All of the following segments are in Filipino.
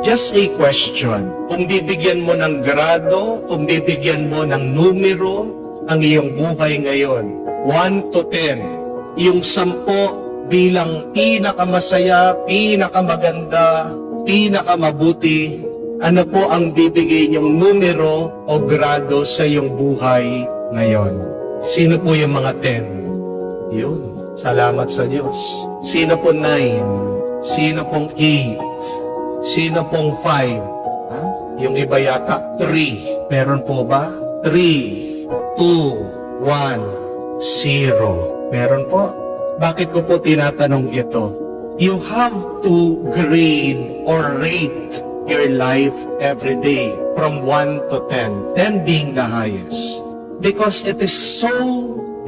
Just a question. Kung bibigyan mo ng grado, kung bibigyan mo ng numero, ang iyong buhay ngayon, 1 to 10, yung 10 bilang pinakamasaya, pinakamaganda, pinakamabuti, ano po ang bibigay niyong numero o grado sa iyong buhay ngayon? Sino po yung mga 10? Yun. Salamat sa Diyos. Sino po 9? Sino pong 8? Sino pong 5? Yung iba yata 3. Meron po ba? 3, 2, 1, 0. Meron po? Bakit ko po tinatanong ito? You have to grade or rate your life every day from 1 to 10. 10 being the highest. Because it is so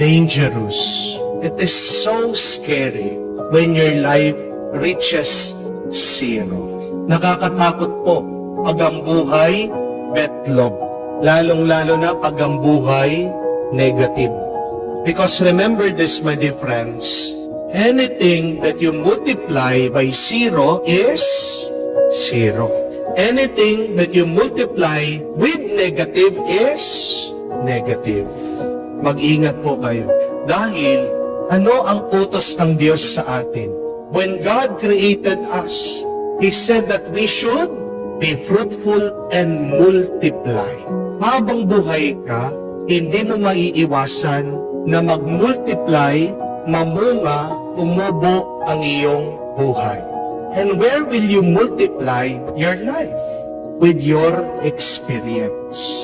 dangerous. It is so scary when your life reaches 0. Nakakatakot po pag ang buhay betlog. Lalong-lalo na pag ang buhay negative. Because remember this, my dear friends, anything that you multiply by 0 is 0. Anything that you multiply with negative is negative. Mag-ingat po kayo. Dahil ano ang utos ng Diyos sa atin? When God created us, He said that we should be fruitful and multiply. Habang buhay ka, hindi mo maiiwasan na mag-multiply, mamunga, umubo ang iyong buhay. And where will you multiply your life? With your experience.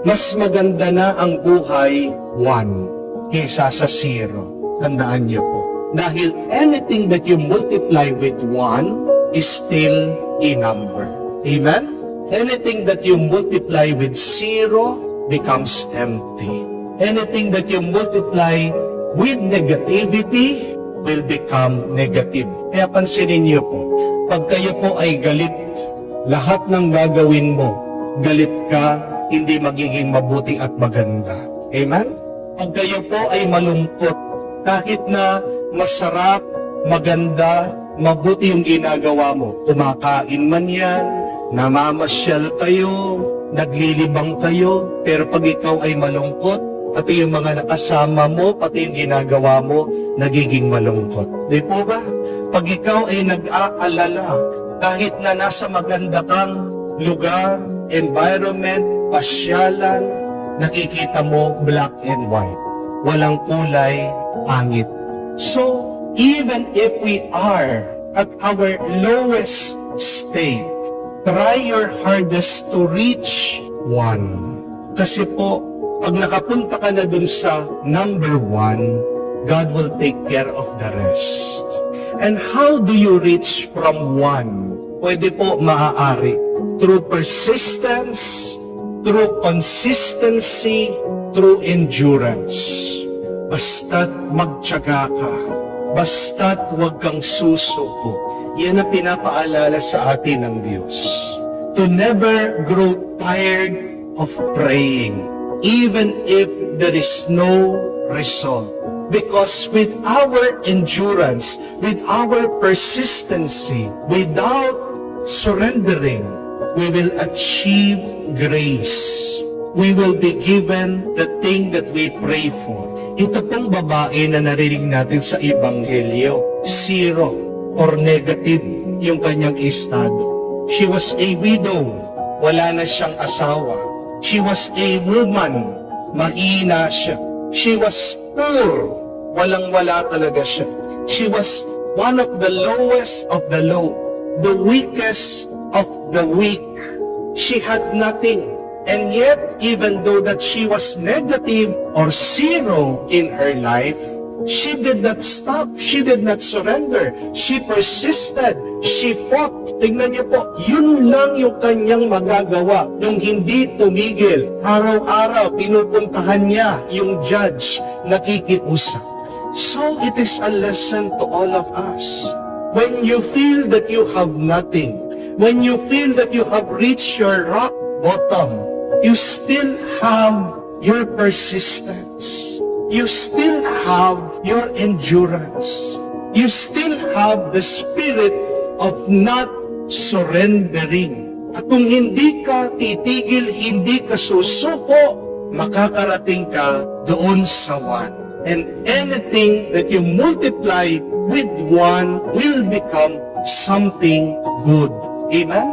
Mas maganda na ang buhay 1 kaysa sa 0. Tandaan niyo po. Dahil anything that you multiply with 1 is still a number. Amen? Anything that you multiply with 0 becomes empty. Anything that you multiply with negativity will become negative. Kaya pansinin niyo po, pag kayo po ay galit, lahat ng gagawin mo, galit ka, hindi magiging mabuti at maganda. Amen? Pag kayo po ay malungkot, kahit na masarap, maganda, mabuti yung ginagawa mo, kumakain man yan, namamasyal kayo, naglilibang kayo, pero pag ikaw ay malungkot, pati yung mga nakasama mo, pati yung ginagawa mo, nagiging malungkot. Di po ba? Pag ikaw ay nag-aalala, kahit na nasa maganda kang lugar, environment, pasyalan, nakikita mo black and white. Walang kulay, pangit. So, even if we are at our lowest state, try your hardest to reach 1. Kasi po, pag nakapunta ka na dun sa number 1, God will take care of the rest. And how do you reach from 1? Pwede po maaari through persistence, through consistency, through endurance. Basta't magtiyaga ka, basta't huwag kang susuko. Yan ang pinapaalala sa atin ng Diyos. To never grow tired of praying, even if there is no result. Because with our endurance, with our persistency, without surrendering, we will achieve grace. We will be given the thing that we pray for. Ito pong babae na narinig natin sa Ebanghelyo, 0 or negative yung kanyang estado. She was a widow, wala na siyang asawa. She was a woman, mahina siya. She was poor, walang-wala talaga siya. She was one of the lowest of the low, the weakest of the weak. She had nothing. And yet, even though that she was negative or 0 in her life, she did not stop. She did not surrender. She persisted. She fought. Tingnan niyo po, yun lang yung kanyang magagawa. Yung hindi tumigil. Araw-araw, pinupuntahan niya yung judge, nakikiusap. So, it is a lesson to all of us. When you feel that you have nothing, when you feel that you have reached your rock bottom, you still have your persistence. You still have your endurance. You still have the spirit of not surrendering. At kung hindi ka titigil, hindi ka susuko, makakarating ka doon sa one. And anything that you multiply with one will become something good. Amen?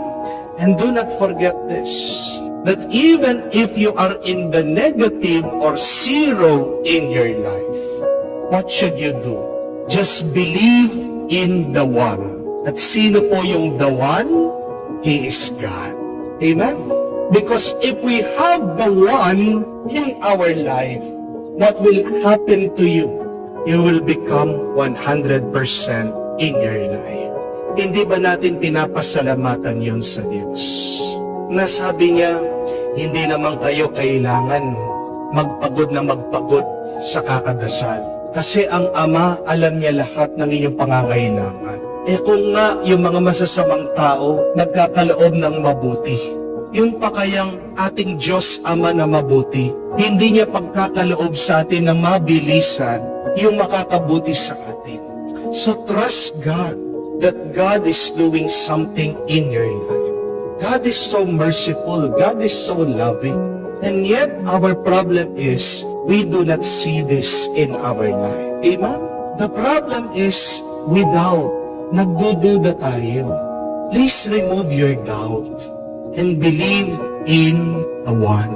And do not forget this, that even if you are in the negative or zero in your life, what should you do? Just believe in the one. At sino po yung the one? He is God. Amen? Because if we have the one in our life, what will happen to you? You will become 100% in your life. Hindi ba natin pinapasalamatan yon sa Diyos? Nasabi niya, hindi naman kayo kailangan magpagod na magpagod sa kakadasal. Kasi ang Ama, alam niya lahat ng inyong pangangailangan. Kung nga yung mga masasamang tao nagkakaloob ng mabuti, yung pa kayang ating Diyos Ama na mabuti, hindi niya pagkakaloob sa atin na mabilisan yung makakabuti sa atin. So trust God that God is doing something in your life. God is so merciful. God is so loving. And yet our problem is we do not see this in our life. Amen? The problem is we doubt. Nagdududa tayo. Please remove your doubt and believe in the one.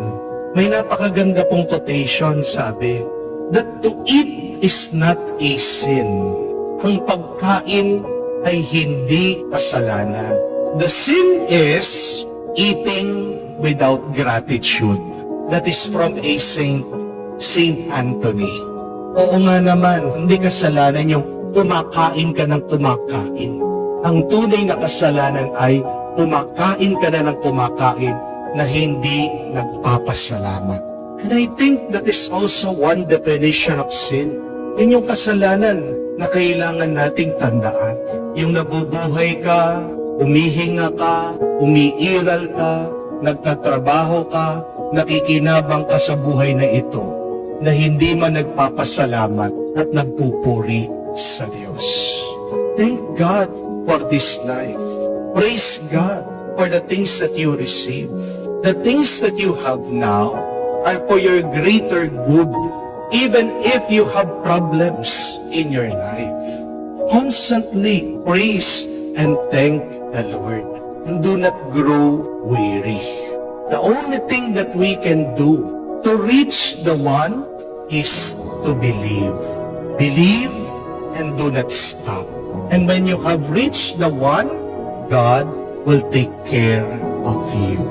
May napakaganda pong quotation, sabi, that to eat is not a sin. Ang pagkain ay hindi kasalanan. The sin is eating without gratitude. That is from a Saint Anthony. Oo nga naman, hindi kasalanan yung kumakain ka ng kumakain. Ang tunay na kasalanan ay kumakain ka na ng kumakain na hindi nagpapasalamat. And I think that is also one definition of sin. Yun yung kasalanan na kailangan nating tandaan. Yung nabubuhay ka, umihinga ka, umiiral ka, nagtatrabaho ka, nakikinabang ka sa buhay na ito, na hindi man nagpapasalamat at nagpupuri sa Diyos. Thank God for this life. Praise God for the things that you receive. The things that you have now are for your greater good, even if you have problems in your life. Constantly praise and thank the Lord. And do not grow weary. The only thing that we can do to reach the one is to believe. Believe and do not stop. And when you have reached the one, God will take care of you.